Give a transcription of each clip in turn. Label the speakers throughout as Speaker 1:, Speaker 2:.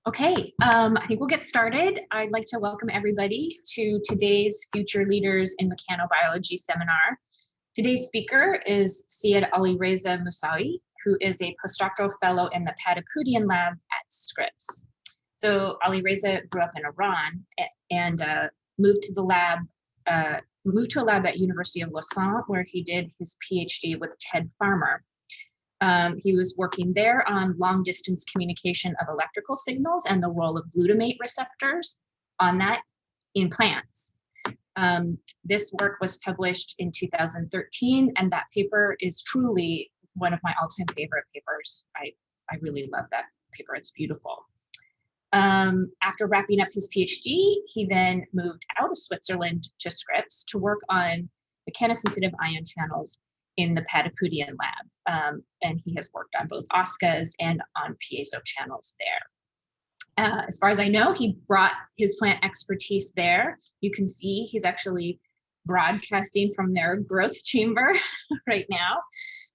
Speaker 1: Okay, I think we'll get started. I'd like to welcome everybody to today's Future Leaders in Mechanobiology seminar. Today's speaker is Seyed Ali Reza Mousavi, who is a postdoctoral fellow in the Patapudian lab at Scripps. So Ali Reza grew up in Iran and moved to a lab at University of Lausanne, where he did his PhD with Ted Farmer. He was working there on long distance communication of electrical signals and the role of glutamate receptors on that in plants. This work was published in 2013, and that paper is truly one of my all-time favorite papers. I really love that paper, it's beautiful. After wrapping up his PhD, he then moved out of Switzerland to Scripps to work on mechanosensitive ion channels in the Patapudian lab, and he has worked on both OSCAs and on Piezo channels there. As far as I know, he brought his plant expertise there. You can see he's actually broadcasting from their growth chamber right now.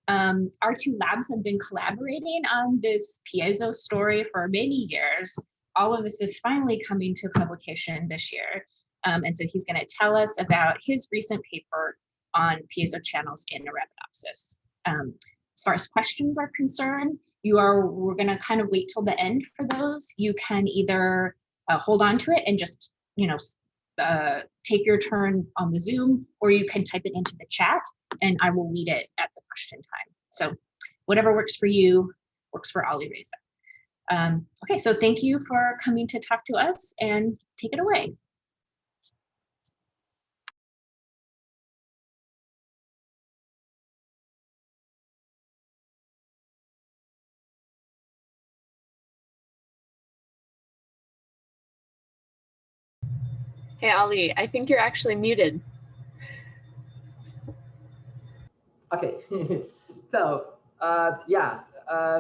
Speaker 1: Our two labs have been collaborating on this Piezo story for many years. All of this is finally coming to publication this year. And so he's going to tell us about his recent paper on piezo channels in Arabidopsis. As far as questions are concerned, we're going to kind of wait till the end for those. You can either hold on to it and just take your turn on the Zoom, or you can type it into the chat and I will read it at the question time. So whatever works for you works for Ali Reza. Okay, so thank you for coming to talk to us, and take it away.
Speaker 2: Hey, Ali, I think you're actually muted.
Speaker 3: Okay, so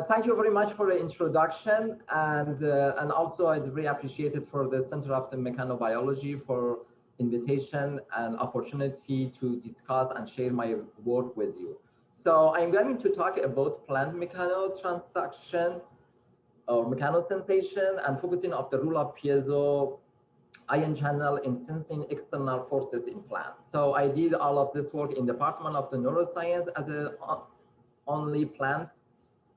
Speaker 3: thank you very much for the introduction, and also I'd really appreciate it for the Center of the Mechanobiology for invitation and opportunity to discuss and share my work with you. So I'm going to talk about plant mechanotransduction or mechanosensation and focusing on the role of piezo ion channel in sensing external forces in plants. So I did all of this work in the Department of the Neuroscience as a only plants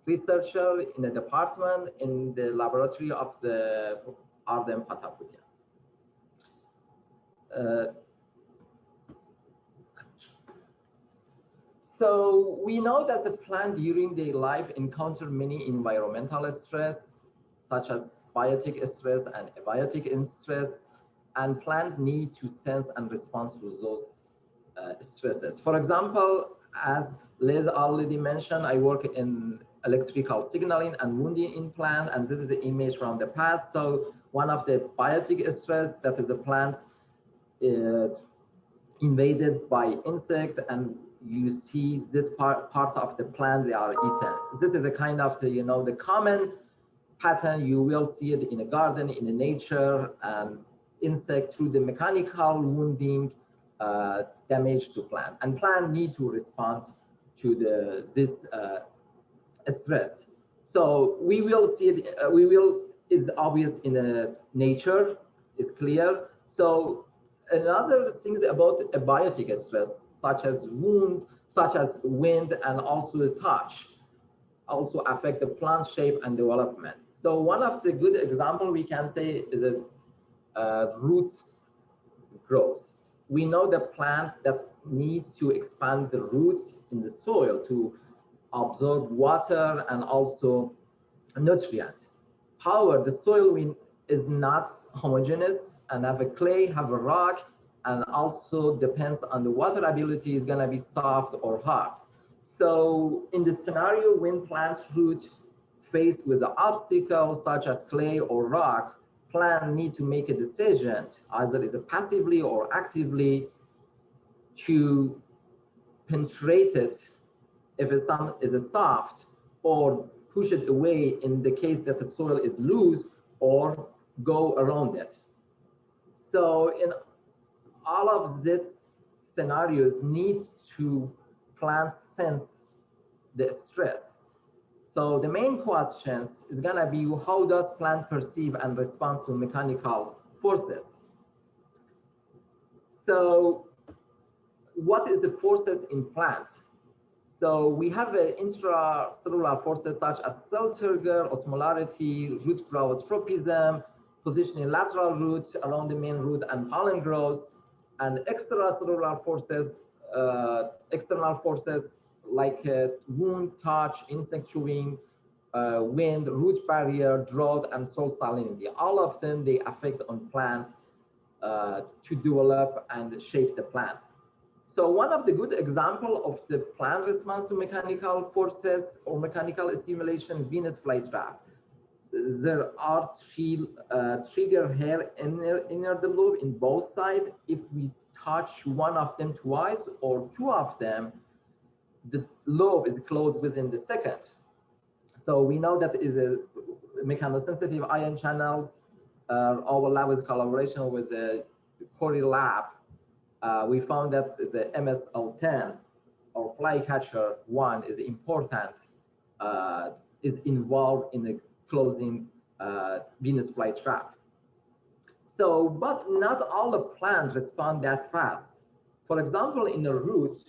Speaker 3: researcher in the department in the laboratory of the Ardem Patapudian. So we know that the plant during their life encounter many environmental stress, such as biotic stress and abiotic stress, and plant need to sense and respond to those stresses. For example, as Liz already mentioned, I work in electrical signaling and wounding in plant, and this is the image from the past. So one of the biotic stress, that is a plant invaded by insect, and you see this part of the plant they are eaten. This is a kind of the, the common pattern you will see it in a garden, in a nature, and insect through the mechanical wounding damage to plant, and plant need to respond to this stress. So we will see it, is obvious in the nature, is clear. So another things about abiotic stress, such as wind and also touch, also affect the plant shape and development. So one of the good example we can say is a root growth. We know the plant that need to expand the roots in the soil to absorb water and also nutrients. However, the soil is not homogeneous and have a clay, have a rock, and also depends on the water ability is gonna be soft or hard. So in the scenario when plant roots faced with an obstacle such as clay or rock, plant need to make a decision, either is it passively or actively, to penetrate it if it's soft, or push it away in the case that the soil is loose, or go around it. So in all of these scenarios need to plant sense the stress. So the main questions is gonna be, how does plant perceive and respond to mechanical forces? So what is the forces in plants? So we have intracellular forces such as cell turgor, osmolarity, root growth, tropism, positioning lateral root around the main root and pollen growth, and extracellular forces, external forces like wound, touch, insect chewing, wind, root barrier, drought, and soil salinity. All of them, they affect on plants to develop and shape the plants. So one of the good example of the plant response to mechanical forces or mechanical stimulation, Venus flytrap. There are trigger hair inner the lobe in both sides. If we touch one of them twice or two of them, the lobe is closed within the second. So we know that is a mechanosensitive ion channels. Our lab is collaboration with a Corey lab. We found that the MSL10 or flycatcher 1 is important, is involved in the closing Venus flytrap. So, but not all the plants respond that fast. For example, in the roots,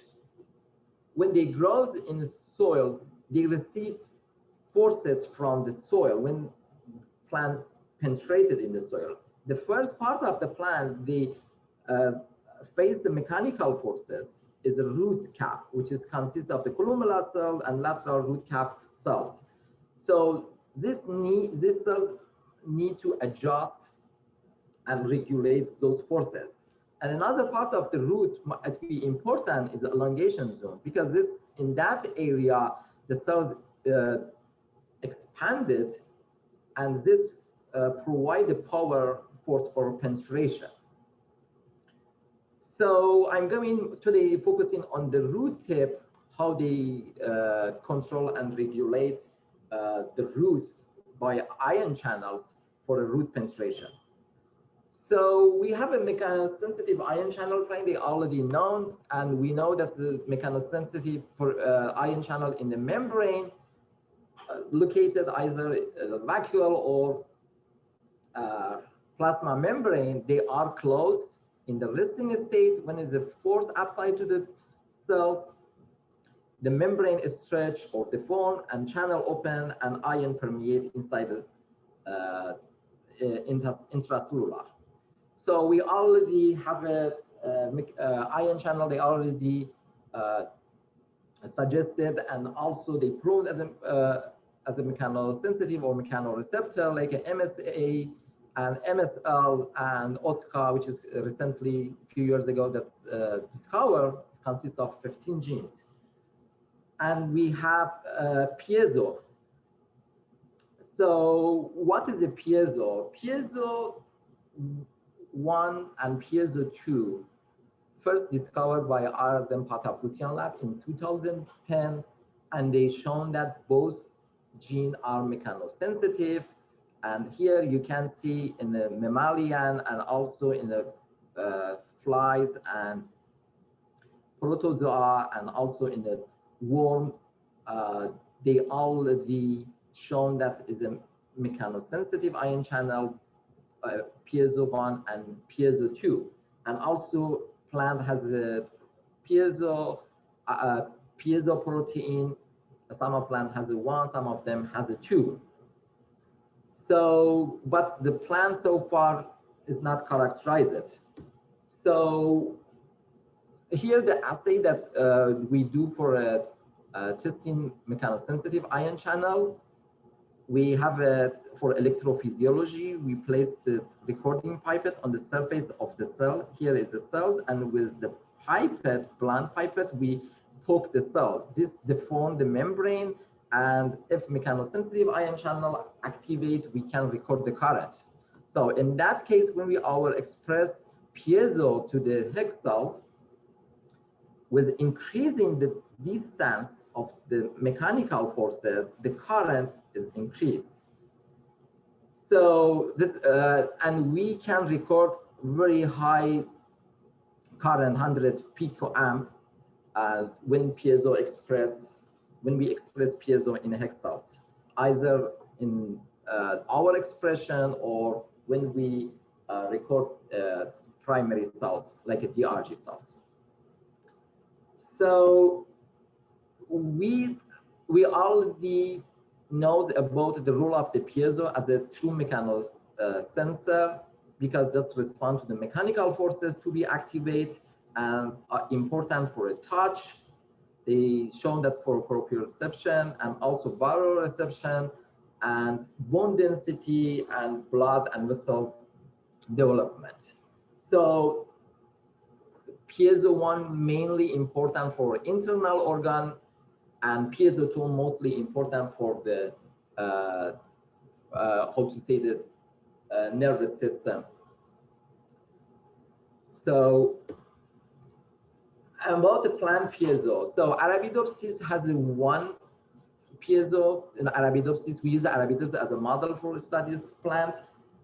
Speaker 3: when they grow in the soil, they receive forces from the soil when plant penetrated in the soil. The first part of the plant, they face the mechanical forces is the root cap, which is consists of the columella cell and lateral root cap cells. So these cells need to adjust and regulate those forces. And another part of the root might be important is the elongation zone, because this in that area the cells expanded, and this provide the power force for penetration. So I'm going today focusing on the root tip, how they control and regulate the roots by ion channels for the root penetration. So we have a mechanosensitive ion channel plane, they already known, and we know that the mechanosensitive for ion channel in the membrane located either vacuole or plasma membrane, they are closed in the resting state. When is a force applied to the cells, the membrane is stretched or deformed and channel open and ion permeate inside the intracellular. So we already have a ion channel, they already suggested, and also they proved as a mechanosensitive or mechanoreceptor like a MSA and MSL and OSCA, which is recently, a few years ago, that's discovered, consists of 15 genes. And we have piezo. So what is a piezo? Piezo 1 and piezo 2, first discovered by Ardem Pataputian lab in 2010, and they shown that both genes are mechanosensitive. And here you can see in the mammalian and also in the flies and protozoa and also in the worm, they already shown that is a mechanosensitive ion channel, piezo 1 and piezo 2. And also plant has a piezo protein. Some of plant has a 1, some of them has a 2. So, but the plant so far is not characterized. So here the assay that we do for testing mechanosensitive ion channel, we have for electrophysiology, we place the recording pipette on the surface of the cell. Here is the cells, and with the pipette, blunt pipette, we poke the cells. This deform the membrane, and if mechanosensitive ion channel activate, we can record the current. So in that case, when we express piezo to the hex cells, with increasing the distance of the mechanical forces, the current is increased. So this, and we can record very high current, 100 picoamp, when piezo express when we express piezo in hex cells, either in our expression or when we record primary cells like a DRG cells. So we already knows about the role of the piezo as a true mechanical sensor, because this responds to the mechanical forces to be activated and are important for a touch. They shown that for proprioception and also baroreception and bone density and blood and vessel development. So piezo 1 mainly important for internal organ, and piezo 2 mostly important for the how to say the nervous system. So about the plant piezo, so Arabidopsis has one piezo. In Arabidopsis, we use Arabidopsis as a model for study of plant,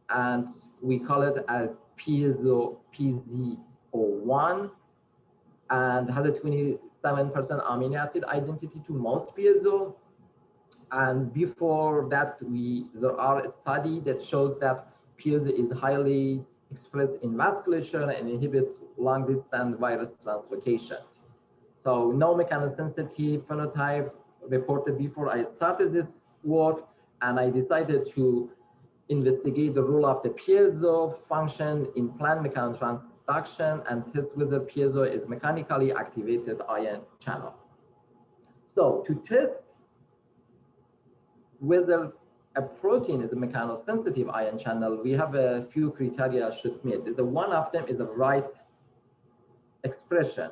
Speaker 3: and we call it a piezo PZ01, and has a 27% amino acid identity to most piezo. And before that, there are a study that shows that piezo is highly expressed in vasculature and inhibits long distance virus translocation. So no mechanosensitive phenotype reported before I started this work, and I decided to investigate the role of the piezo function in plant mechanotransduction and test whether piezo is mechanically activated ion channel. So to test whether a protein is a mechanosensitive ion channel, we have a few criteria should meet. One of them is the right expression.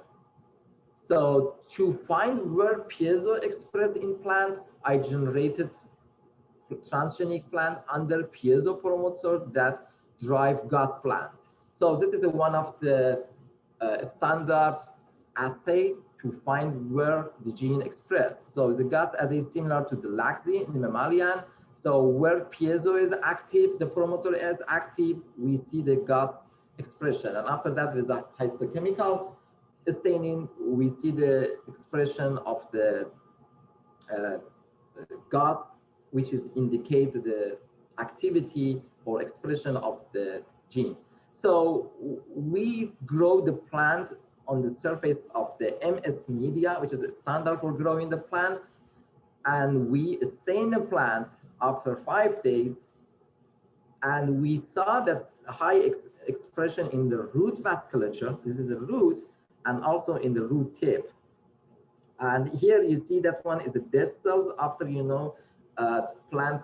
Speaker 3: So to find where piezo expressed in plants, I generated transgenic plant under piezo promoter that drive gas plants. So this is one of the standard assay to find where the gene expressed. So the gas assay is similar to the laxi in the mammalian. So where piezo is active, the promoter is active, we see the gas expression. And after that, with a histochemical staining, we see the expression of the gas, which is indicate the activity or expression of the gene. So we grow the plant on the surface of the MS media, which is a standard for growing the plants. And we stain the plants after 5 days. And we saw that high expression in the root vasculature. This is the root, and also in the root tip. And here you see that one is the dead cells after, plant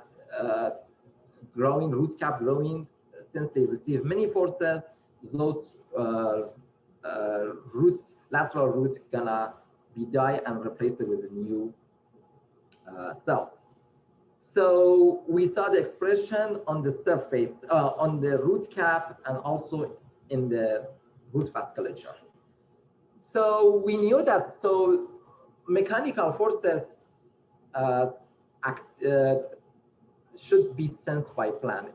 Speaker 3: growing, root cap growing, since they receive many forces, those roots, lateral roots, gonna be die and replaced with new cells. So we saw the expression on the surface, on the root cap, and also in the root vasculature. So we knew that, so mechanical forces should be sensed by plant.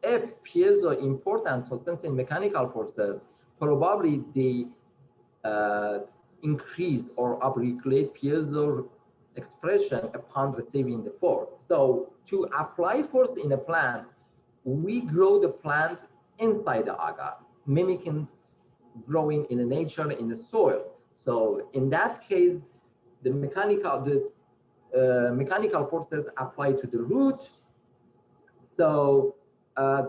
Speaker 3: If piezo important for sensing mechanical forces, probably they increase or upregulate piezo expression upon receiving the force. So to apply force in a plant, we grow the plant inside the agar, mimicking growing in the nature in the soil. So in that case, the mechanical forces apply to the root. So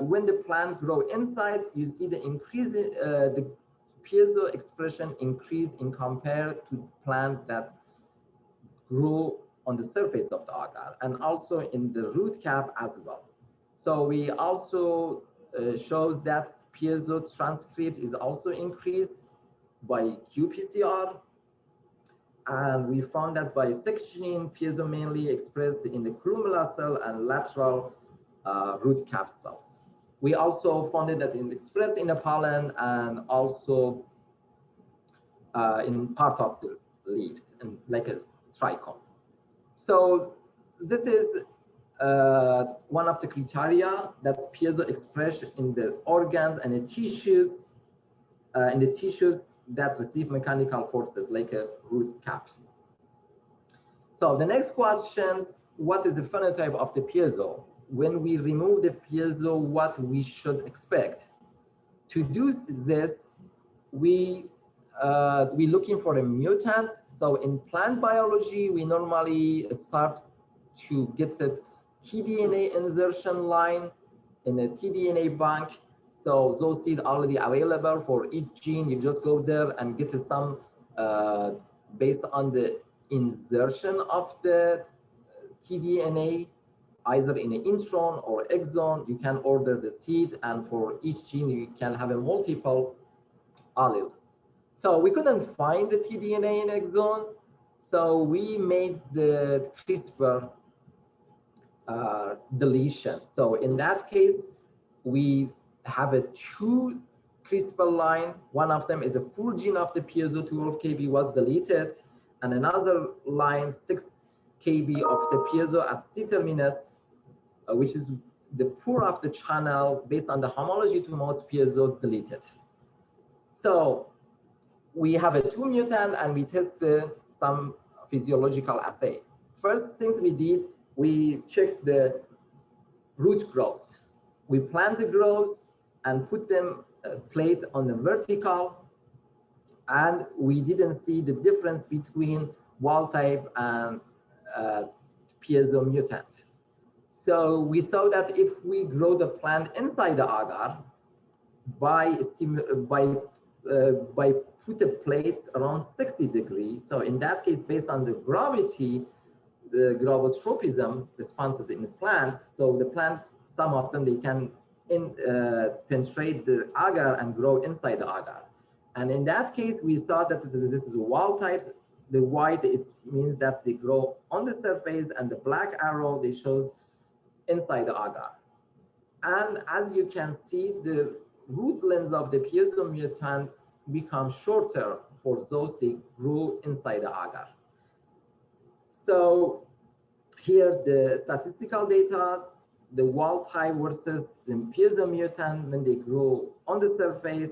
Speaker 3: when the plant grow inside, you see the increase, the piezo expression increase in compared to the plant that grow on the surface of the agar, and also in the root cap as well. So we also shows that piezo transcript is also increased by qPCR. And we found that by sectioning, piezo mainly expressed in the columnar cell and lateral root cap cells. We also found that it expressed in the pollen and also in part of the leaves, and like a trichome. So this is one of the criteria that's piezo expression in the organs and the tissues, that receive mechanical forces like a root cap. So the next questions, what is the phenotype of the piezo? When we remove the piezo, what we should expect? To do this, we looking for a mutant. So in plant biology, we normally start to get a tDNA insertion line in a tDNA bank. So those seeds already available for each gene. You just go there and get some based on the insertion of the tDNA, either in an intron or exon. You can order the seed, and for each gene, you can have a multiple allele. So we couldn't find the tDNA in exon, so we made the CRISPR deletion. So in that case, we have a two CRISPR line. One of them is a full gene of the piezo 12 kb was deleted, and another line 6 kb of the piezo at C terminus, which is the poor of the channel based on the homology to most piezo deleted. So we have a two mutant and we tested some physiological assay. First things we did, we checked the root growth. We plant the growth and put them plate on the vertical, and we didn't see the difference between wild type and piezo mutant. So we saw that if we grow the plant inside the agar by put the plates around 60 degrees. So in that case, based on the gravity, the gravitropism responses in the plant. So the plant, some of them, they can penetrate the agar and grow inside the agar. And in that case, we saw that this is wild types. The white means that they grow on the surface, and the black arrow, they shows inside the agar. And as you can see, the root length of the piezo mutant becomes shorter for those they grow inside the agar. So here the statistical data, the wild type versus the piezo mutant when they grow on the surface,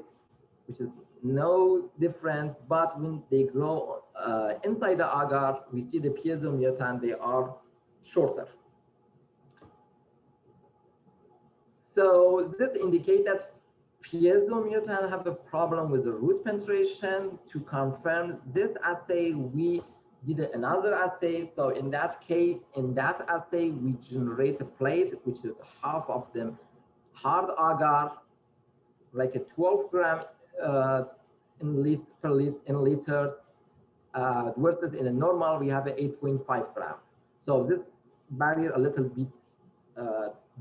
Speaker 3: which is no different, but when they grow inside the agar, we see the piezo mutant, they are shorter. So this indicates that piezo mutant have a problem with the root penetration. To confirm this assay, we did another assay. So in that case, in that assay, we generate a plate, which is half of them hard agar, like a 12 gram in liters, versus in a normal, we have a 8.5 gram. So this barrier a little bit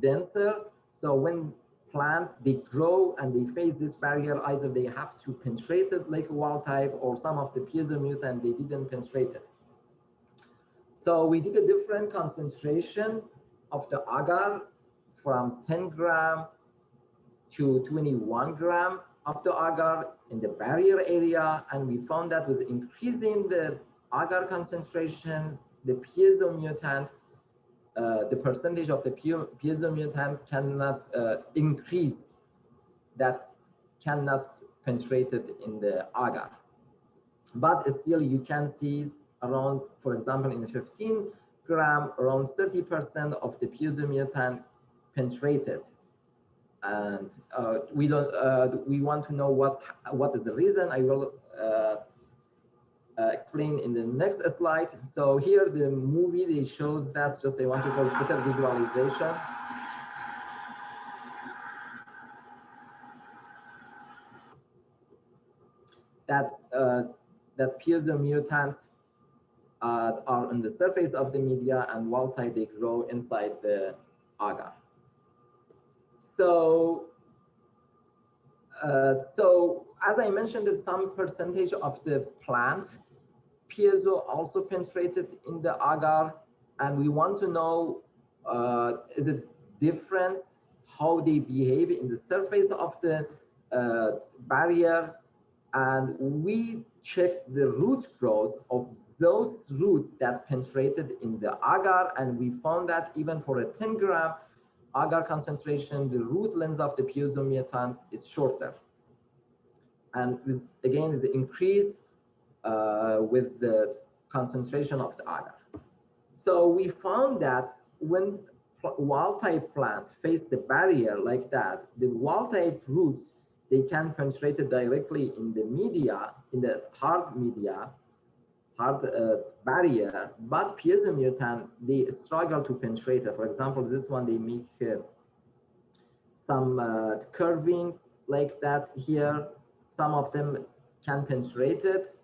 Speaker 3: denser. So when plant, they grow and they face this barrier, either they have to penetrate it like a wild type, or some of the piezo mutant, they didn't penetrate it. So we did a different concentration of the agar from 10 gram to 21 gram of the agar in the barrier area. And we found that with increasing the agar concentration, the piezo mutant, the percentage of the piezo mutant cannot increase, that cannot penetrate it in the agar. But still you can see around, for example, in the 15 gram, around 30% of the piezo mutant penetrated. And we want to know what is the reason. I will explain in the next slide. So here the movie, they shows that, just I want to call better visualization. That piezo mutants are on the surface of the media, and wild type, they grow inside the agar. So as I mentioned, some percentage of the plant piezo also penetrated in the agar, and we want to know is it difference how they behave in the surface of the barrier. And we checked the root growth of those roots that penetrated in the agar, and we found that even for a 10 gram agar concentration, the root length of the piezo mutant is shorter. And again, is the increase with the concentration of the agar. So we found that when wild-type plant face the barrier like that, the wild-type roots, they can penetrate it directly in the media, in the hard media, hard barrier, but piezo mutant, they struggle to penetrate it. For example, this one, they make some curving like that here. Some of them can penetrate it.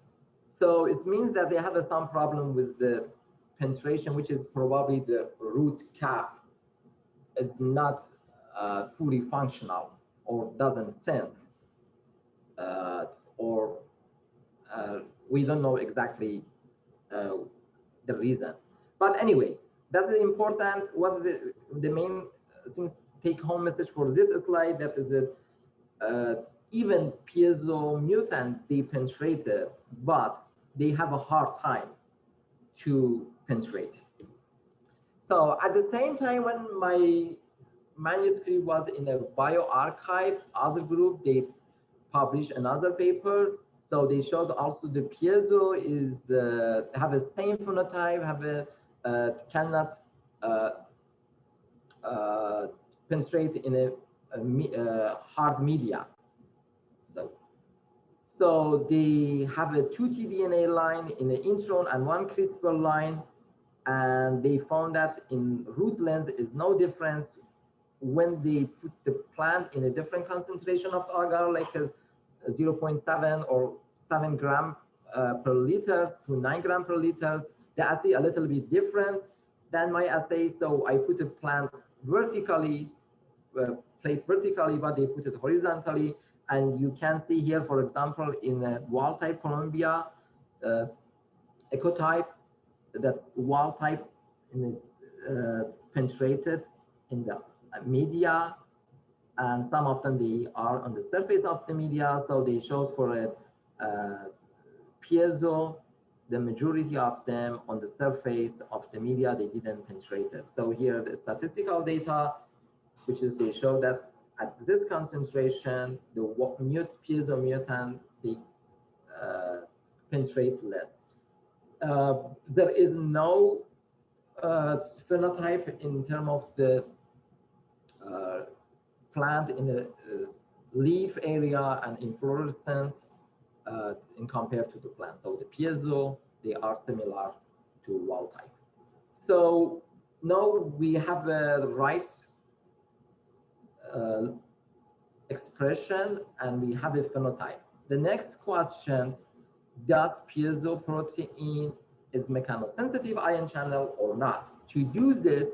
Speaker 3: So it means that they have some problem with the penetration, which is probably the root cap is not fully functional or doesn't sense, or we don't know exactly the reason. But anyway, that's important. What is the main things take home message for this slide? That is that even piezo mutant, they penetrated, but they have a hard time to penetrate. So at the same time, when my manuscript was in a bioarchive, other group, they published another paper. So they showed also the piezo is have the same phenotype, have a cannot penetrate in a hard media. So they have a 2 tDNA line in the intron and 1 CRISPR line, and they found that in root length is no difference when they put the plant in a different concentration of agar, like a 0.7 or 7 gram per liter to 9 gram per liter. The assay a little bit different than my assay, so I put a plant vertically, plate vertically, but they put it horizontally. And you can see here, for example, in a wild type Colombia ecotype, that's wild type in the, penetrated in the media, and some of them they are on the surface of the media. So they show for a piezo, the majority of them on the surface of the media, they didn't penetrate it. So here the statistical data, which is they show that at this concentration, the piezo mutant, they penetrate less. There is no phenotype in terms of the plant in the leaf area and inflorescence in compared to the plant. So the piezo, they are similar to wild type. So now we have the right expression and we have a phenotype. The next question, does piezo protein is mechanosensitive ion channel or not? To do this,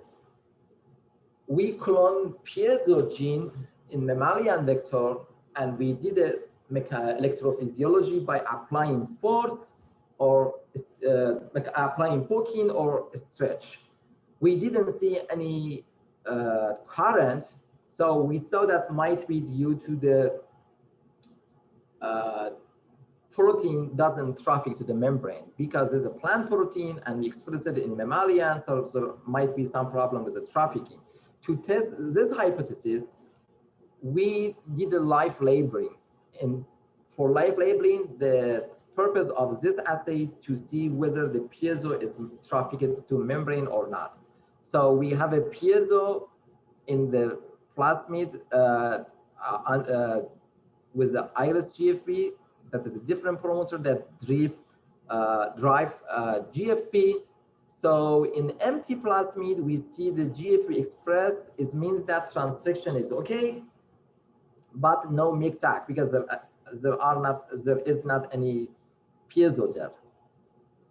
Speaker 3: we clone piezo gene in mammalian vector, and we did a electrophysiology by applying force or applying poking or stretch. We didn't see any current, so we saw that might be due to the protein doesn't traffic to the membrane, because there's a plant protein and we express it in mammalian, so there might be some problem with the trafficking. To test this hypothesis, we did a live labeling. And for live labeling, the purpose of this assay to see whether the piezo is trafficked to membrane or not. So we have a piezo in the plasmid with the iris GFP, that is a different promoter that drive GFP. So in empty plasmid, we see the GFP expressed. It means that transduction is okay, but no MIG-TAC, because there is not any piezo there.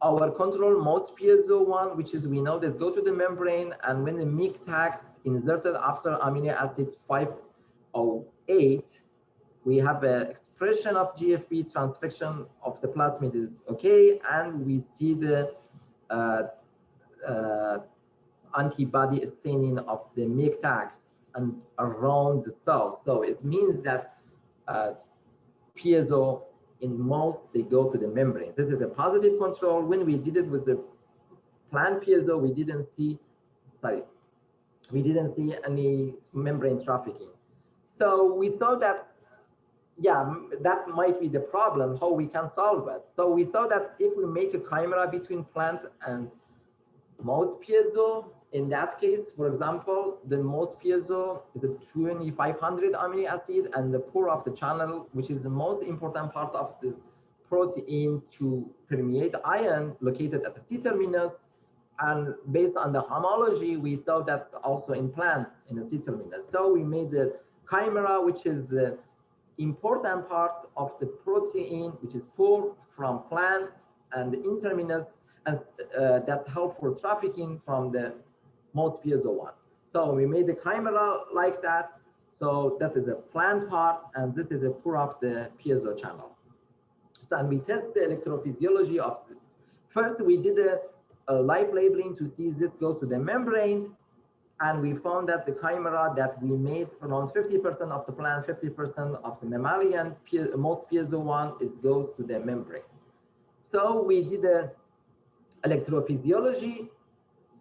Speaker 3: Our control, most piezo one, which is we know this go to the membrane, and when the MIG-TAC inserted after amino acid 508, we have an expression of GFP, transfection of the plasmid is okay, and we see the antibody staining of the MIG-TACs and around the cells. So it means that piezo, in most, they go to the membranes. This is a positive control. When we did it with the plant piezo, we didn't see any membrane trafficking. So we saw that, yeah, that might be the problem, how we can solve it. So we saw that if we make a chimera between plant and most piezo. In that case, for example, the most piezo is a 2500 amino acid, and the pore of the channel, which is the most important part of the protein to permeate ion, located at the C-terminus. And based on the homology, we saw that's also in plants in the C-terminus. So we made the chimera, which is the important parts of the protein, which is pulled from plants, and the N-terminus, and that's helpful trafficking from the most piezo one. So we made the chimera like that. So that is a plant part, and this is a pore of the piezo channel. So, and we test the electrophysiology of, first we did a live labeling to see if this goes to the membrane. And we found that the chimera that we made, around 50% of the plant, 50% of the mammalian, most piezo one goes to the membrane. So we did a electrophysiology.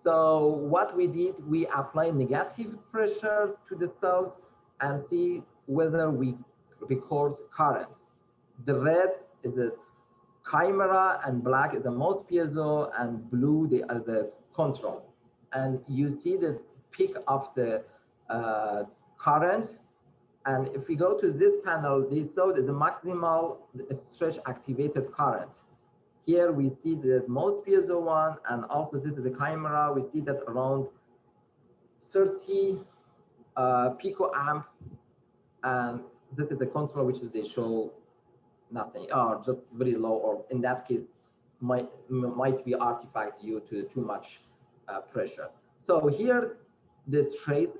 Speaker 3: So what we did, we applied negative pressure to the cells and see whether we record currents. The red is the chimera, and black is the most piezo, and blue are the control. And you see the peak of the current. And if we go to this panel, this is a maximal stretch activated current. Here we see the most piezo one, and also this is a chimera. We see that around 30 picoamp, and this is a control, which is they show nothing, or just very low, or in that case might be artifact due to too much pressure. So here the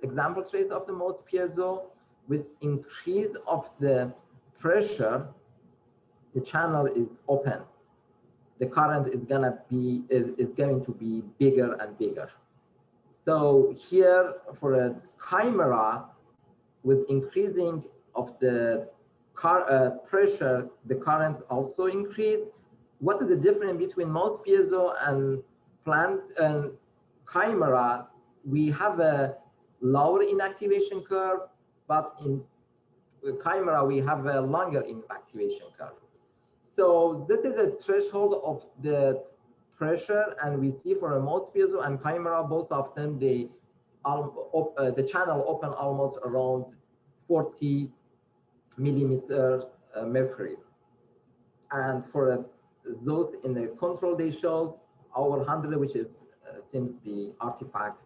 Speaker 3: example trace of the most piezo, with increase of the pressure, the channel is open. The current is going to be bigger and bigger. So here for a chimera, with increasing of the pressure, the currents also increase. What is the difference between most piezo and plant and chimera? We have a lower inactivation curve, but in chimera we have a longer inactivation curve. So this is a threshold of the pressure, and we see for a most piezo and chimera, both of them, the channel open almost around 40 millimeter mercury. And for those in the control, they shows over 100, which is seems to be artifact.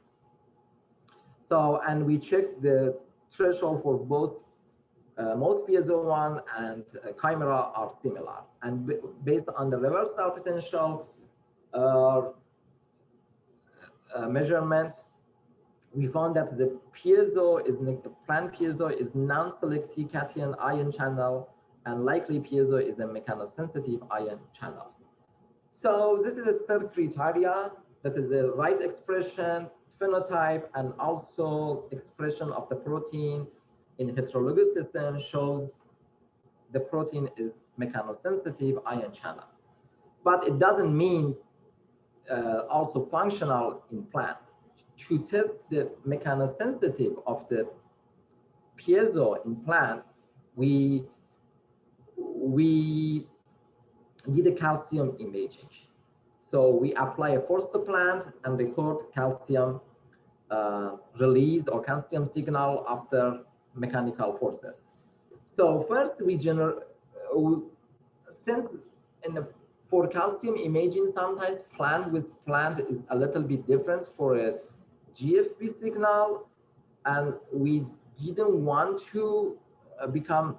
Speaker 3: So, and we checked the threshold for both most piezo one and chimera are similar. And based on the reversal potential measurement, we found that the piezo plant piezo is non-selective cation ion channel, and likely piezo is a mechanosensitive ion channel. So this is a third criteria, that is the right expression, phenotype, and also expression of the protein in heterologous system shows the protein is mechanosensitive ion channel. But it doesn't mean also functional in plants. To test the mechanosensitive of the piezo in plant, we did a calcium imaging. So we apply a force to plant and record calcium release or calcium signal after mechanical forces. So first we for calcium imaging, sometimes plant with plant is a little bit different for a GFP signal, and we didn't want to become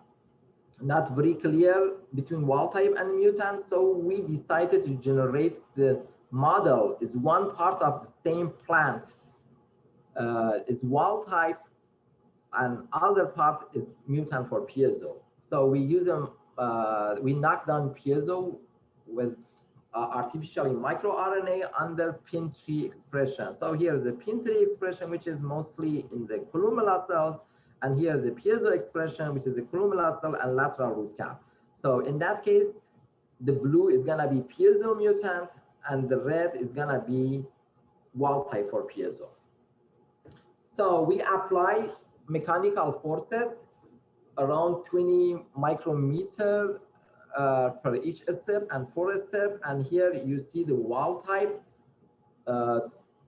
Speaker 3: not very clear between wild type and mutant, so we decided to generate the model is one part of the same plant is wild type, and other part is mutant for piezo. So we use them, we knock down piezo with artificially microRNA under pin3 expression. So here's the pin3 expression, which is mostly in the columella cells, and here the piezo expression, which is the columella cell and lateral root cap. So in that case, the blue is gonna be piezo mutant, and the red is gonna be wild type for piezo. So we apply mechanical forces around 20 micrometer per each step and for a step, and here you see the wild type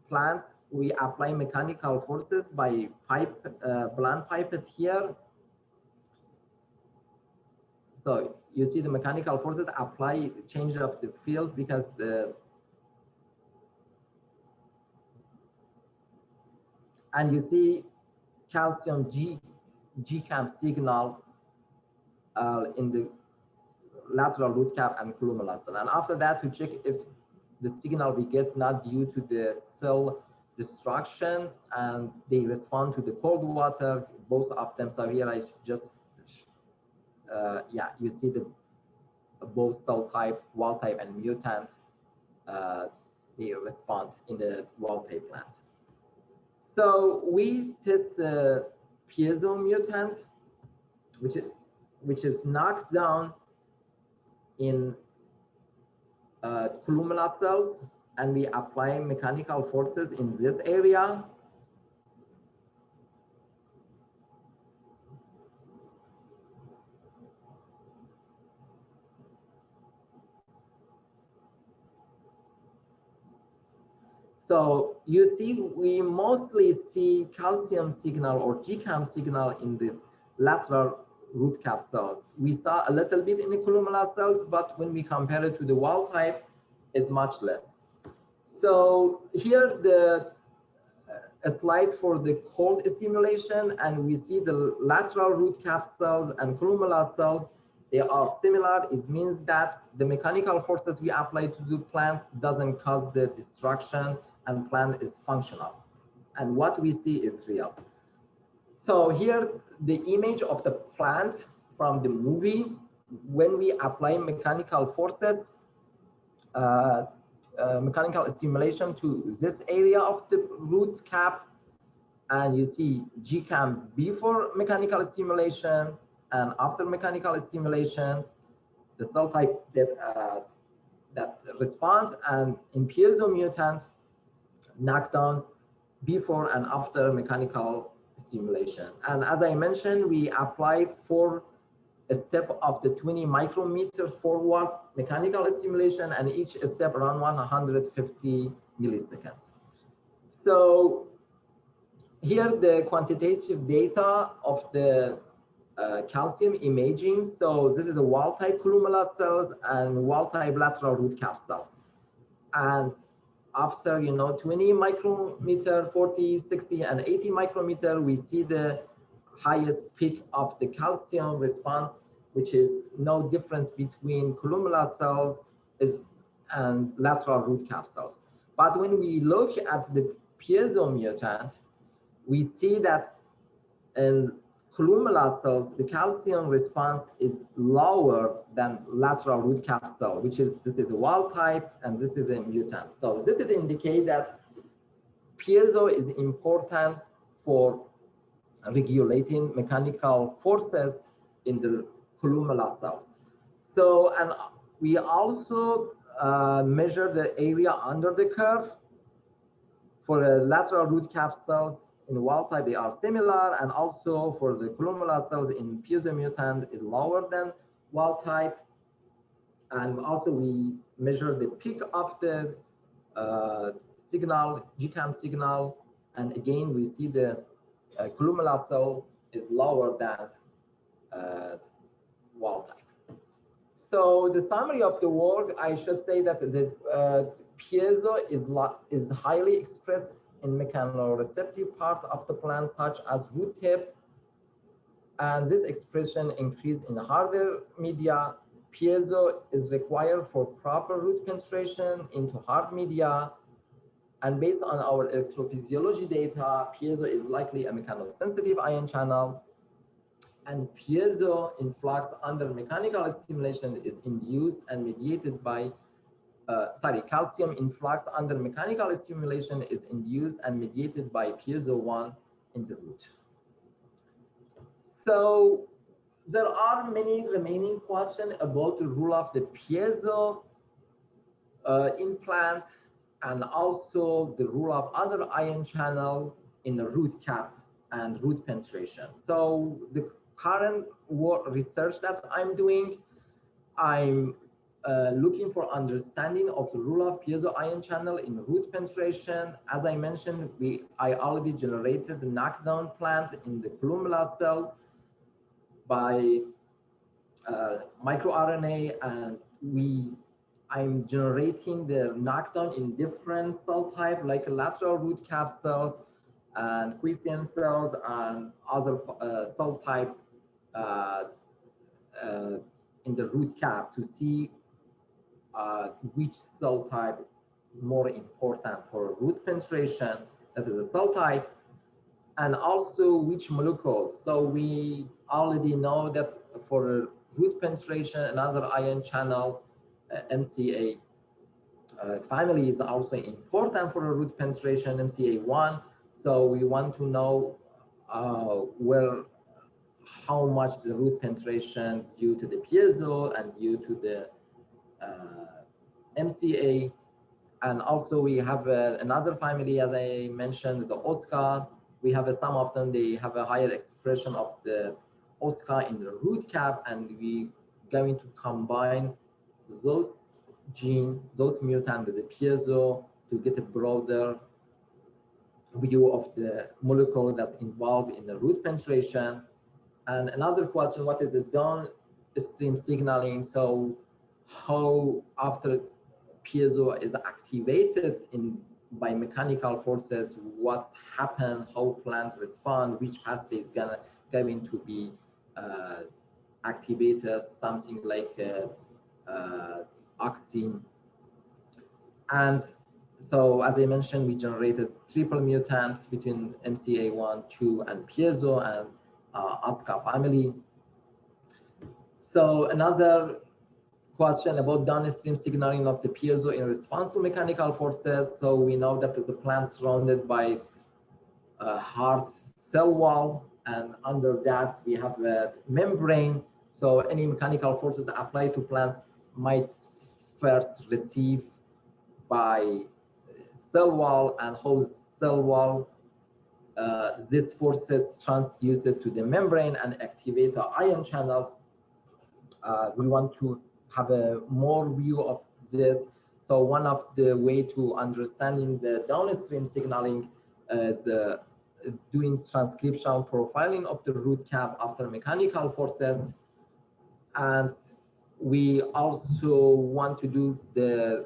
Speaker 3: plants, we apply mechanical forces by blunt pipette here. So you see the mechanical forces apply change of the field because and you see calcium GCAM signal in the lateral root cap and columella cell. And after that, to check if the signal we get not due to the cell destruction, and they respond to the cold water, both of them. So here I just, yeah, you see the both cell type, wild type and mutant, they respond in the wild type plants. So we test the piezo mutant, which is knocked down in columella cells, and we apply mechanical forces in this area. So you see, we mostly see calcium signal or GCAM signal in the lateral root cap cells. We saw a little bit in the columella cells, but when we compare it to the wild type, it's much less. So here a slide for the cold stimulation, and we see the lateral root cap cells and columella cells, they are similar. It means that the mechanical forces we apply to the plant doesn't cause the destruction, and plant is functional. And what we see is real. So here, the image of the plant from the movie, when we apply mechanical forces, mechanical stimulation to this area of the root cap, and you see GCAM before mechanical stimulation and after mechanical stimulation, the cell type that responds, and in piezo mutant, knockdown before and after mechanical stimulation. And as I mentioned, we apply for a step of the 20 micrometer forward mechanical stimulation, and each step around 150 milliseconds. So here the quantitative data of the calcium imaging. So this is a wild type columella cells and wild type lateral root cap cells. And after 20 micrometer, 40, 60, and 80 micrometer, we see the highest peak of the calcium response, which is no difference between columella cells and lateral root cap cells. But when we look at the piezo mutant, we see that in columella cells, the calcium response is lower than lateral root cap cell, this is a wild type and this is a mutant. So this is indicate that piezo is important for regulating mechanical forces in the columella cells. So, and we also measure the area under the curve for the lateral root cap cells. In the wild type, they are similar, and also for the columella cells in piezo mutant is lower than wild type. And also we measure the peak of the signal, GCAM signal, and again we see the columella cell is lower than wild type. So the summary of the work, I should say that the piezo is highly expressed in mechanoreceptive part of the plant, such as root tip, and this expression increase in harder media. Piezo is required for proper root penetration into hard media, and based on our electrophysiology data, piezo is likely a mechanosensitive ion channel, and piezo influx under mechanical stimulation is induced and mediated by calcium influx under mechanical stimulation is induced and mediated by piezo1 in the root. So there are many remaining questions about the role of the piezo in plants, and also the role of other ion channel in the root cap and root penetration. So the current research that I'm doing, I'm looking for understanding of the role of piezo ion channel in root penetration. As I mentioned, I already generated the knockdown plant in the columella cells by microRNA, and I'm generating the knockdown in different cell type like lateral root cap cells and quiescent cells and other cell type in the root cap to see which cell type more important for root penetration, that is the cell type, and also which molecules. So we already know that for root penetration, another ion channel, MCA family is also important for root penetration, MCA1. So we want to know how much the root penetration due to the piezo and due to the MCA. And also we have another family, as I mentioned, is the OSCA. We have some of them, they have a higher expression of the OSCA in the root cap, and we going to combine those gene, those mutant with the piezo to get a broader view of the molecule that's involved in the root penetration. And another question, what is the downstream signaling? So how after piezo is activated by mechanical forces, what's happened, how plant respond, which pathway is going to be activated, something like auxin. And so, as I mentioned, we generated triple mutants between MCA1, 2, and piezo and OSCA family. So another question about downstream signaling of the piezo in response to mechanical forces. So we know that there's a plant surrounded by a hard cell wall, and under that we have a membrane. So any mechanical forces applied to plants might first receive by cell wall, and whole cell wall, these forces transduce it to the membrane and activate the ion channel. We want to have a more view of this. So one of the way to understanding the downstream signaling is doing transcription profiling of the root cap after mechanical forces. And we also want to do the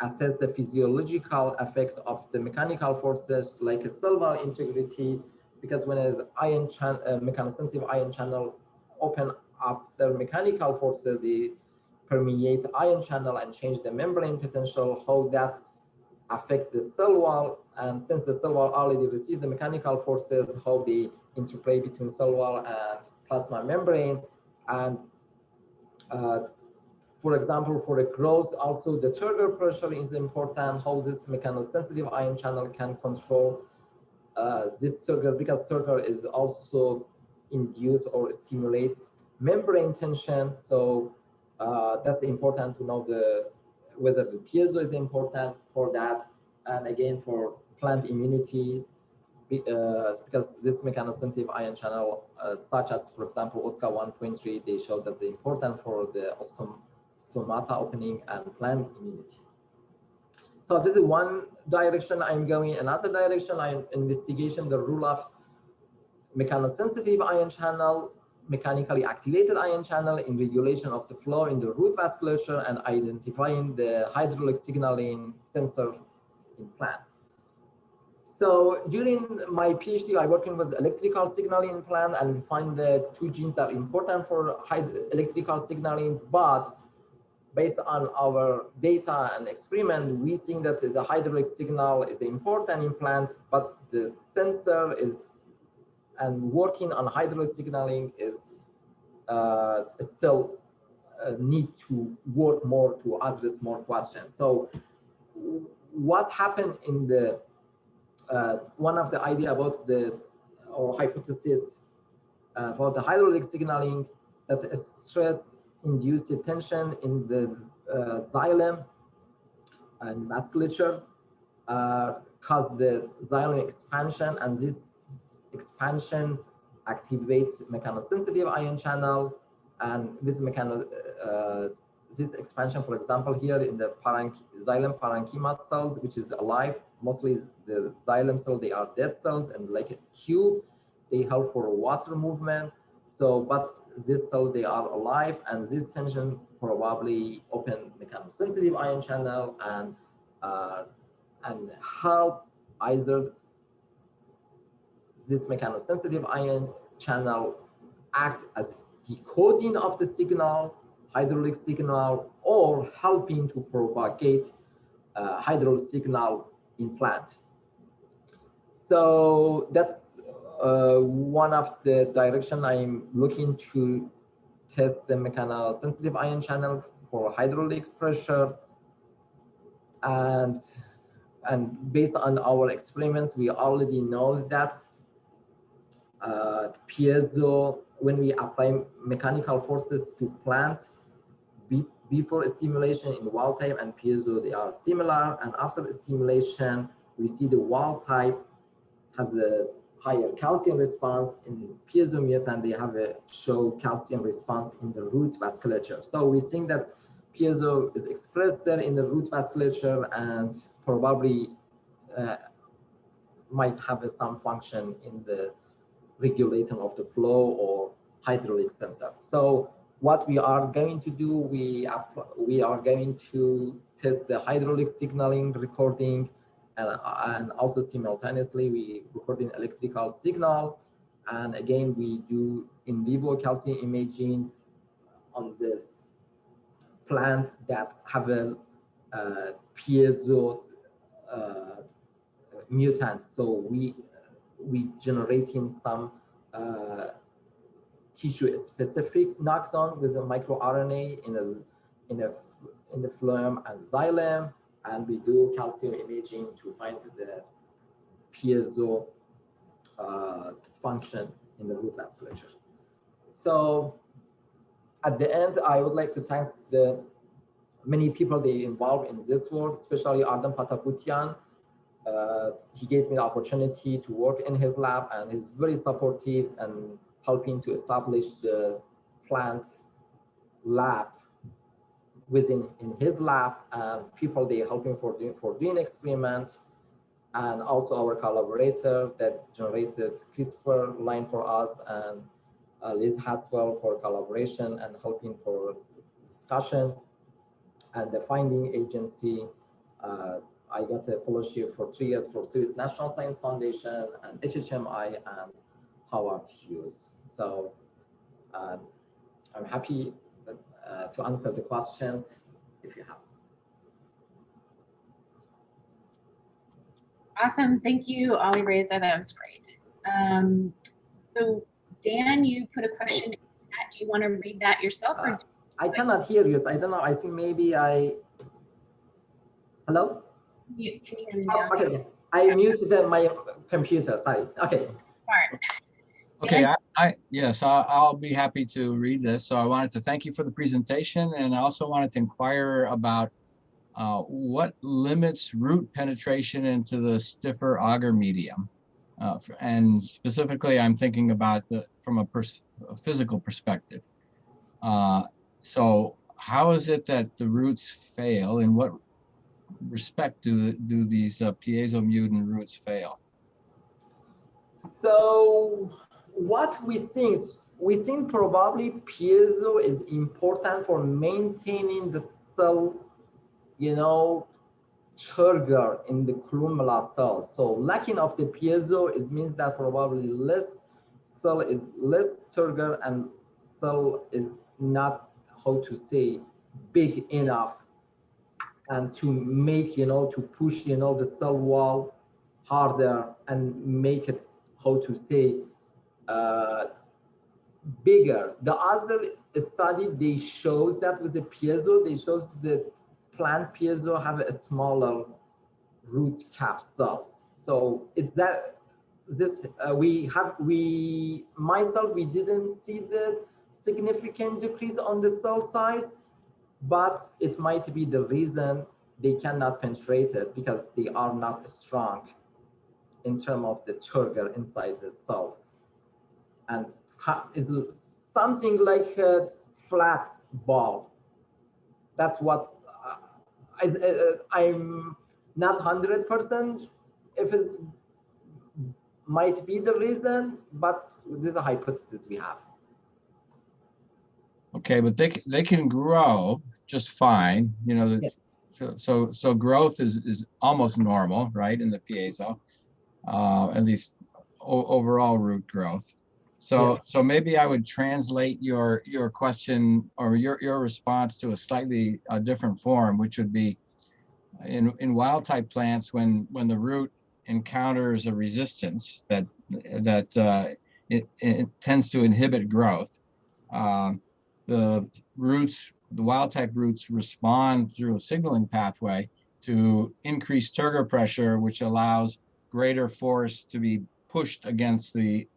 Speaker 3: assess the physiological effect of the mechanical forces like a cell wall integrity, because when an ion mechanosensitive ion channel open after mechanical forces, they permeate the ion channel and change the membrane potential, how that affect the cell wall. And since the cell wall already received the mechanical forces, how they interplay between cell wall and plasma membrane. And for example, for the growth, also the turgor pressure is important, how this mechanosensitive ion channel can control this turgor, because turgor is also induce or stimulates membrane tension. So that's important to know whether the piezo is important for that. And again, for plant immunity, because this mechanosensitive ion channel, such as, for example, OSCA 1.3, they show that it's important for the stomata opening and plant immunity. So this is one direction I'm going. Another direction, I'm investigation the role of mechanosensitive ion channel, mechanically activated ion channel in regulation of the flow in the root vasculature and identifying the hydraulic signaling sensor in plants. So during my PhD, I working with electrical signaling in plant, and we find the two genes that are important for electrical signaling, but based on our data and experiment, we think that the hydraulic signal is important in plant, but the sensor is, and working on hydraulic signaling is still need to work more to address more questions. So what happened in the, one of the idea about the, or hypothesis about the hydraulic signaling, that stress induced tension in the xylem and vasculature cause the xylem expansion, and this expansion activates mechanosensitive ion channel, And with this expansion, for example, here in the xylem parenchyma cells, which is alive, mostly the xylem cell, they are dead cells and like a cube, they help for water movement. So, but this cell, they are alive, and this tension probably open mechanosensitive ion channel and help either this mechanosensitive ion channel act as decoding of the signal, hydraulic signal, or helping to propagate hydraulic signal in plant. So that's one of the direction I'm looking to test the mechanosensitive ion channel for hydraulic pressure. And based on our experiments, we already know that piezo, when we apply mechanical forces to plants before stimulation in wild type and piezo, they are similar. And after stimulation, we see the wild type has a higher calcium response. In piezo mutant, they have a show calcium response in the root vasculature. So we think that piezo is expressed there in the root vasculature and probably might have some function in the regulating of the flow or hydraulic sensor. So what we are going to do, we are going to test the hydraulic signaling recording, and also simultaneously we recording electrical signal. And again, we do in vivo calcium imaging on this plant that have a piezo mutant. So we generating some tissue specific knockdown with a microRNA in the phloem and xylem, and we do calcium imaging to find the piezo function in the root vasculature. So at the end, I would like to thank the many people they involved in this work, especially Ardem Pataputian. He gave me the opportunity to work in his lab, and he's very supportive and helping to establish the plant lab in his lab, and people they helping for doing experiments, and also our collaborator that generated CRISPR line for us, and Liz Haswell for collaboration and helping for discussion, and the finding agency. I got a fellowship for 3 years for Swiss National Science Foundation and HHMI and Howard Hughes. So I'm happy to answer the questions if you have.
Speaker 1: Awesome. Thank you, Ali Reza. That was great. So Dan, you put a question in that. Do you want to read that yourself? Or
Speaker 3: I cannot hear you. So I don't know. I think maybe hello?
Speaker 1: can you hear me
Speaker 3: Oh,
Speaker 1: now?
Speaker 3: okay. I muted my computer. Sorry. Okay.
Speaker 1: Smart.
Speaker 4: Okay, yes, I'll be happy to read this. So I wanted to thank you for the presentation, and I also wanted to inquire about what limits root penetration into the stiffer agar medium. And specifically, I'm thinking about from a physical perspective. So how is it that the roots fail? In what respect do these piezo mutant roots fail?
Speaker 3: So what we think probably piezo is important for maintaining the cell, turgor in the columella cells. So lacking of the piezo means that probably cell is less turgor, and cell is not, how to say, big enough and to make, to push, the cell wall harder and make it, how to say, bigger. The other study, they shows that with the piezo, they shows that plant piezo have a smaller root cap cells. So it's that this myself, we didn't see the significant decrease on the cell size, but it might be the reason they cannot penetrate it because they are not strong in terms of the turgor inside the cells. And is something like flat ball. That's what I'm not 100% if it might be the reason, but this is a hypothesis we have.
Speaker 4: Okay, but they can grow just fine. You know,
Speaker 3: Yes.
Speaker 4: so growth is almost normal, right, in the piezo, at least overall root growth. So
Speaker 3: Yes.
Speaker 4: so maybe I would translate your question or your response to a slightly different form, which would be in wild type plants when the root encounters a resistance that it tends to inhibit growth. The wild type roots respond through a signaling pathway to increase turgor pressure, which allows greater force to be pushed against the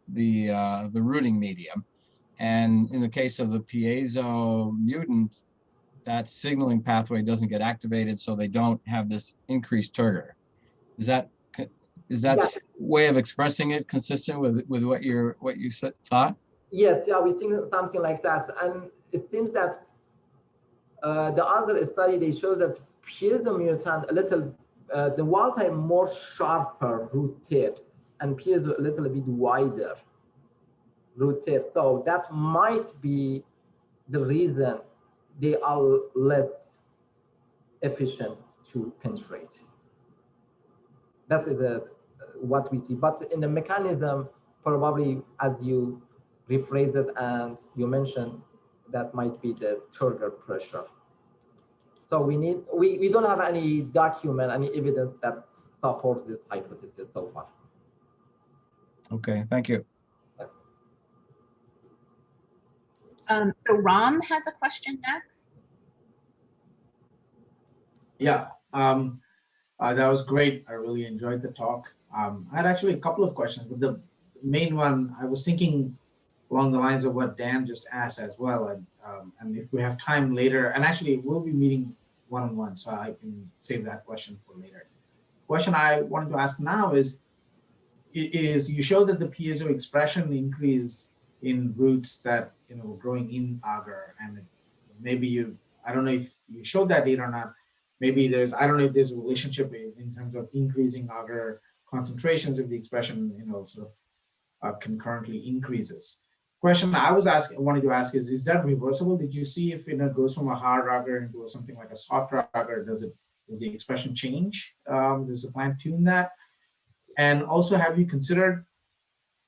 Speaker 4: rooting medium. And in the case of the piezo mutant, that signaling pathway doesn't get activated, so they don't have this increased turgor. Is that
Speaker 3: Yeah.
Speaker 4: way of expressing it consistent with what you thought?
Speaker 3: Yes, yeah, we think something like that. And it seems that the other study, they show that piezo mutant, the wild type more sharper root tips and piezo a little bit wider root tips. So that might be the reason they are less efficient to penetrate. That is what we see. But in the mechanism, probably as you rephrase it and you mentioned, that might be the turgor pressure. So we don't have any document, any evidence that supports this hypothesis so far.
Speaker 4: Okay, thank you.
Speaker 1: So Ram has a question next.
Speaker 5: Yeah, that was great. I really enjoyed the talk. I had actually a couple of questions, but the main one, I was thinking along the lines of what Dan just asked as well. And if we have time later, and actually we'll be meeting one-on-one, so I can save that question for later. Question I wanted to ask now is you show that the piezo expression increased in roots that were growing in agar, and maybe I don't know if you showed that data or not. Maybe I don't know if there's a relationship in terms of increasing agar concentrations if the expression sort of concurrently increases. Question I wanted to ask is that reversible? Did you see if it goes from a hard agar into something like a softer agar? Does the expression change? Does the plant tune that? And also, have you considered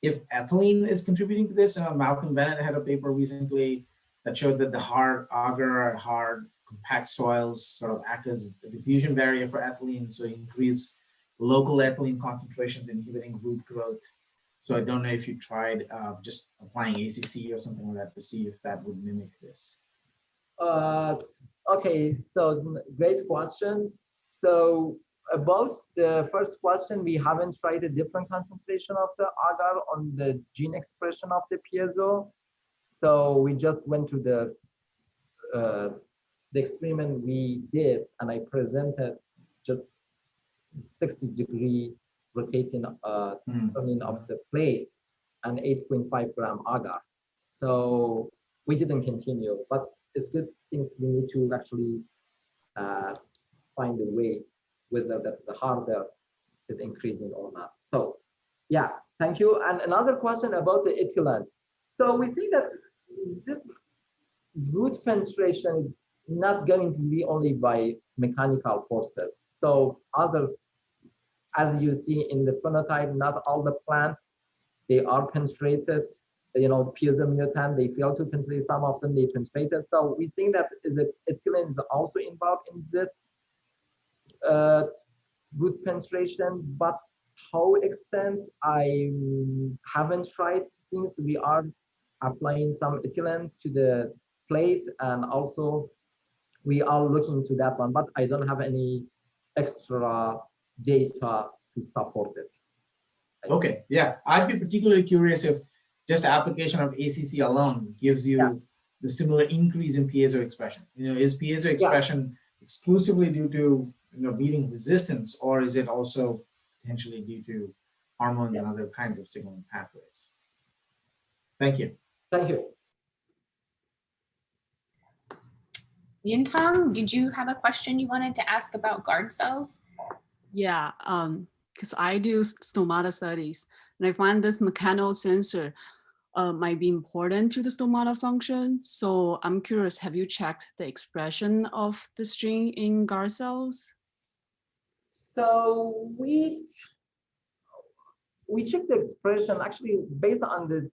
Speaker 5: if ethylene is contributing to this? Malcolm Bennett had a paper recently that showed that the hard agar, hard compact soils sort of act as a diffusion barrier for ethylene, so increase local ethylene concentrations inhibiting root growth. So I don't know if you tried just applying ACC or something like that to see if that would mimic this.
Speaker 3: Okay, so great questions. So about the first question, we haven't tried a different concentration of the agar on the gene expression of the piezo. So we just went to the experiment we did, and I presented just 60-degree rotating turning of the plates and 8.5 gram agar. So we didn't continue, but it's good things we need to actually find a way whether that's the harder is increasing or not. So yeah, thank you. And another question about the ethylene. So we see that this root penetration is not going to be only by mechanical forces. So as you see in the phenotype, not all the plants, they are penetrated. Piezo mutant, they fail to penetrate. Some of them they penetrated. So we think that ethylene is also involved in this root penetration, but how extent I haven't tried, since we are applying some ethylene to the plate, and also we are looking to that one, but I don't have any extra data to support it.
Speaker 5: Okay, yeah, I'd be particularly curious if just application of ACC alone gives you the similar increase in piezo expression. Is piezo expression exclusively due to beating resistance, or is it also potentially due to hormones and other kinds of signaling pathways? Thank you.
Speaker 3: Thank you.
Speaker 1: Yintang, did you have a question you wanted to ask about guard cells?
Speaker 6: Yeah, because I do stomata studies, and I find this mechanical sensor might be important to the stomata function. So I'm curious, have you checked the expression of this gene in guard cells?
Speaker 3: So we checked the expression actually based on the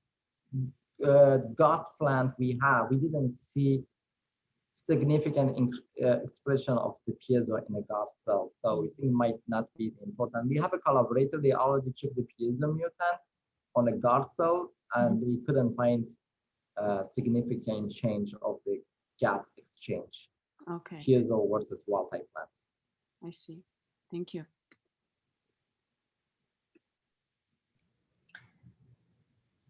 Speaker 3: gas plant we have. We didn't see significant expression of the piezo in a guard cell. So we think it might not be important. We have a collaborator, they already checked the piezo mutant on a guard cell, and they couldn't find significant change of the gas exchange.
Speaker 6: Okay,
Speaker 3: Piezo versus wild type plants.
Speaker 6: I see. Thank you.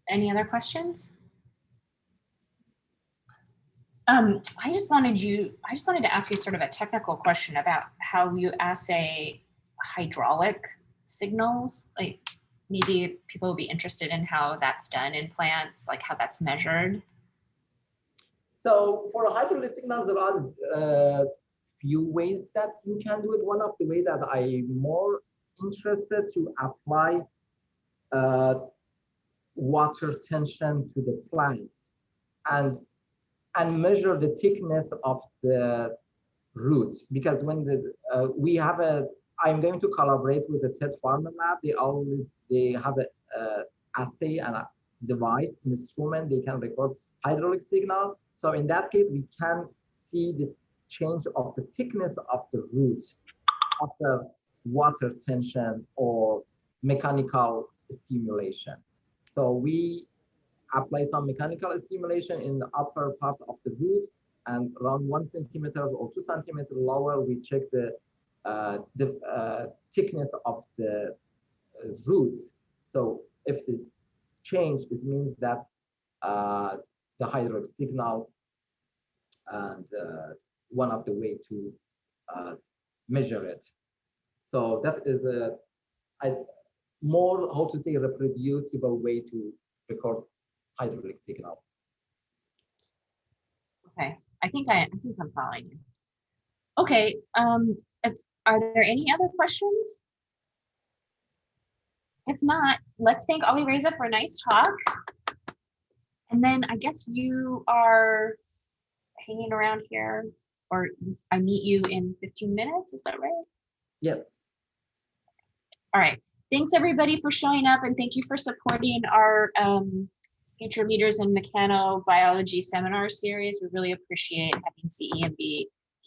Speaker 1: Any other questions? I just wanted to ask you sort of a technical question about how you assay hydraulic signals. Like maybe people will be interested in how that's done in plants, like how that's measured.
Speaker 3: So for hydraulic signals, there are few ways that you can do it. One of the way that I'm more interested to apply water tension to the plants and measure the thickness of the root, because when I'm going to collaborate with a TED Pharma lab. They have a assay and a device, an instrument. They can record hydraulic signal. So in that case, we can see the change of the thickness of the roots after water tension or mechanical stimulation. So we apply some mechanical stimulation in the upper part of the root, and around 1 centimeter or 2 centimeters lower, we check the thickness of the roots. So if the change, it means that the hydraulic signals, and one of the way to measure it. So that is a more, how to say, reproducible way to record hydraulic signal.
Speaker 1: Okay, I think I'm following you. Okay, are there any other questions? If not, let's thank Ali Reza for a nice talk. And then I guess you are hanging around here, or I meet you in 15 minutes, is that right?
Speaker 3: Yes.
Speaker 1: All right, thanks everybody for showing up, and thank you for supporting our Future Leaders in Mechanobiology seminar series. We really appreciate having CEMB